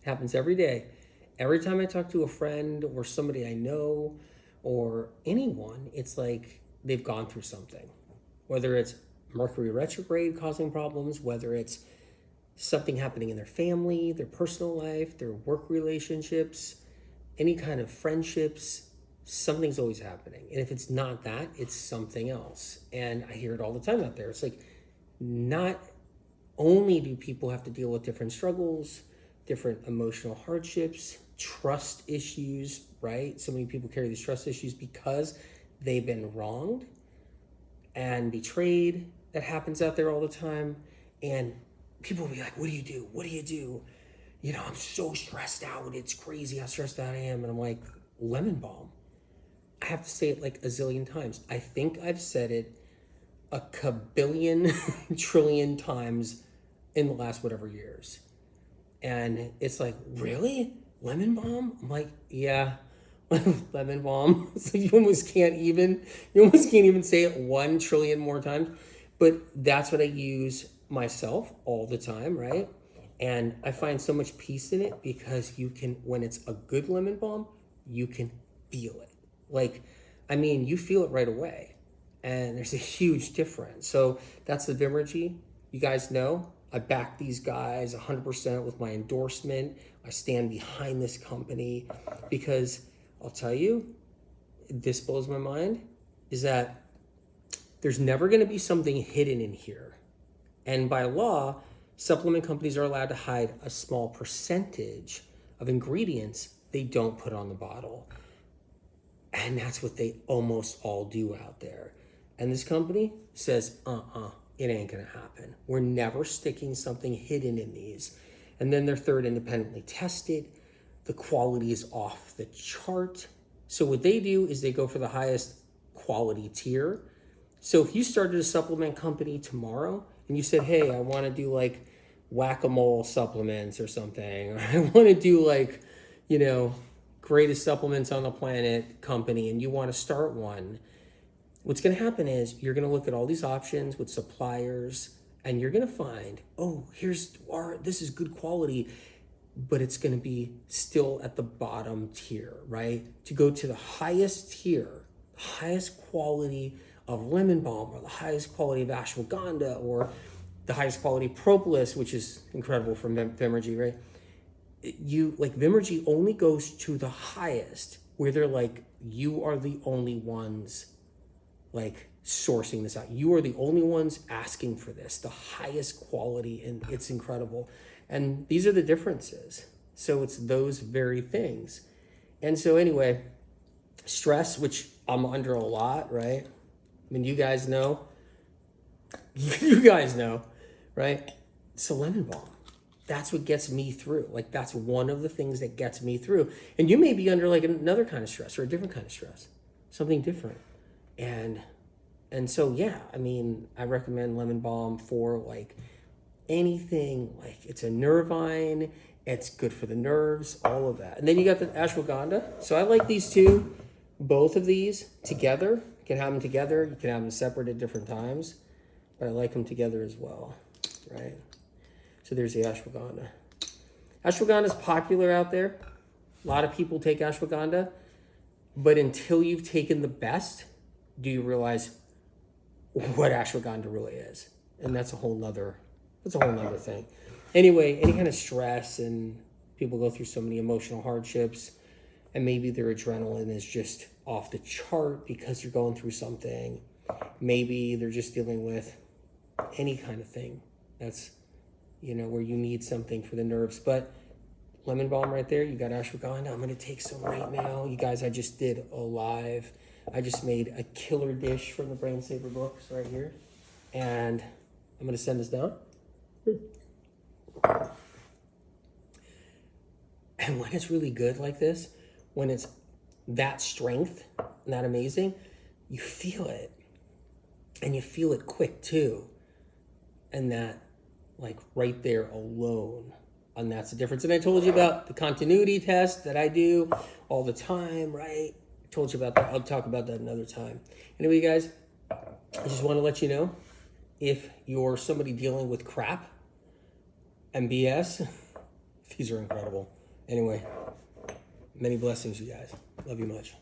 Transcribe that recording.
happens every day. Every time I talk to a friend or somebody I know or anyone, it's like they've gone through something. Whether it's Mercury retrograde causing problems, whether it's something happening in their family, their personal life, their work relationships, any kind of friendships, something's always happening. And if it's not that, it's something else. And I hear it all the time out there. It's like, not only do people have to deal with different struggles, different emotional hardships, trust issues, right? So many people carry these trust issues because they've been wronged and betrayed. That happens out there all the time. And people will be like, what do you do? What do you do? You know, I'm so stressed out. It's crazy how stressed out I am. And I'm like, lemon balm. I have to say it like a zillion times. I think I've said it a kabillion trillion times in the last whatever years. And it's like, really? Lemon balm? I'm like, yeah, lemon balm. It's like you almost can't even say it 1 trillion more times. But that's what I use myself all the time, right? And I find so much peace in it because you can, when it's a good lemon balm, you can feel it. Like, I mean, you feel it right away. And there's a huge difference. So that's the Vimergy. You guys know I back these guys 100% with my endorsement. I stand behind this company because I'll tell you, this blows my mind, is that there's never going to be something hidden in here. And by law, supplement companies are allowed to hide a small percentage of ingredients they don't put on the bottle. And that's what they almost all do out there. And this company says, it ain't gonna happen. We're never sticking something hidden in these. And then they're third independently tested. The quality is off the chart. So what they do is they go for the highest quality tier. So if you started a supplement company tomorrow and you said, hey, I wanna do like whack-a-mole supplements or something, or I wanna do like, greatest supplements on the planet company, and you wanna start one, what's going to happen is you're going to look at all these options with suppliers and you're going to find, this is good quality, but it's going to be still at the bottom tier, right? To go to the highest tier, highest quality of lemon balm, or the highest quality of ashwagandha, or the highest quality propolis, which is incredible from Vimergy, right? Vimergy only goes to the highest where they're like, you are the only ones sourcing this out. You are the only ones asking for this, the highest quality, and it's incredible. And these are the differences. So it's those very things. And so anyway, stress, which I'm under a lot, right? I mean, you guys know, right? It's a lemon balm. That's what gets me through. That's one of the things that gets me through. And you may be under another kind of stress or a different kind of stress, something different. And so, yeah, I mean, I recommend lemon balm for anything. It's a nervine, it's good for the nerves, all of that. And then you got the ashwagandha. So I like these two, both of these together. You can have them together, you can have them separate at different times, but I like them together as well, right? So there's the ashwagandha. Ashwagandha is popular out there. A lot of people take ashwagandha, but until you've taken the best, do you realize what ashwagandha really is? And that's a whole nother thing. Anyway, any kind of stress, and people go through so many emotional hardships, and maybe their adrenaline is just off the chart because you're going through something. Maybe they're just dealing with any kind of thing that's, where you need something for the nerves. But lemon balm right there, you got ashwagandha. I'm going to take some right now. You guys, I just did a live. I just made a killer dish from the Brain Saver books right here. And I'm going to send this down. And when it's really good like this, when it's that strength and that amazing, you feel it. And you feel it quick too. And that, right there alone, and that's the difference. And I told you about the continuity test that I do all the time, right? I told you about that. I'll talk about that another time. Anyway, guys, I just want to let you know, if you're somebody dealing with crap and BS, these are incredible. Anyway, many blessings, you guys. Love you much.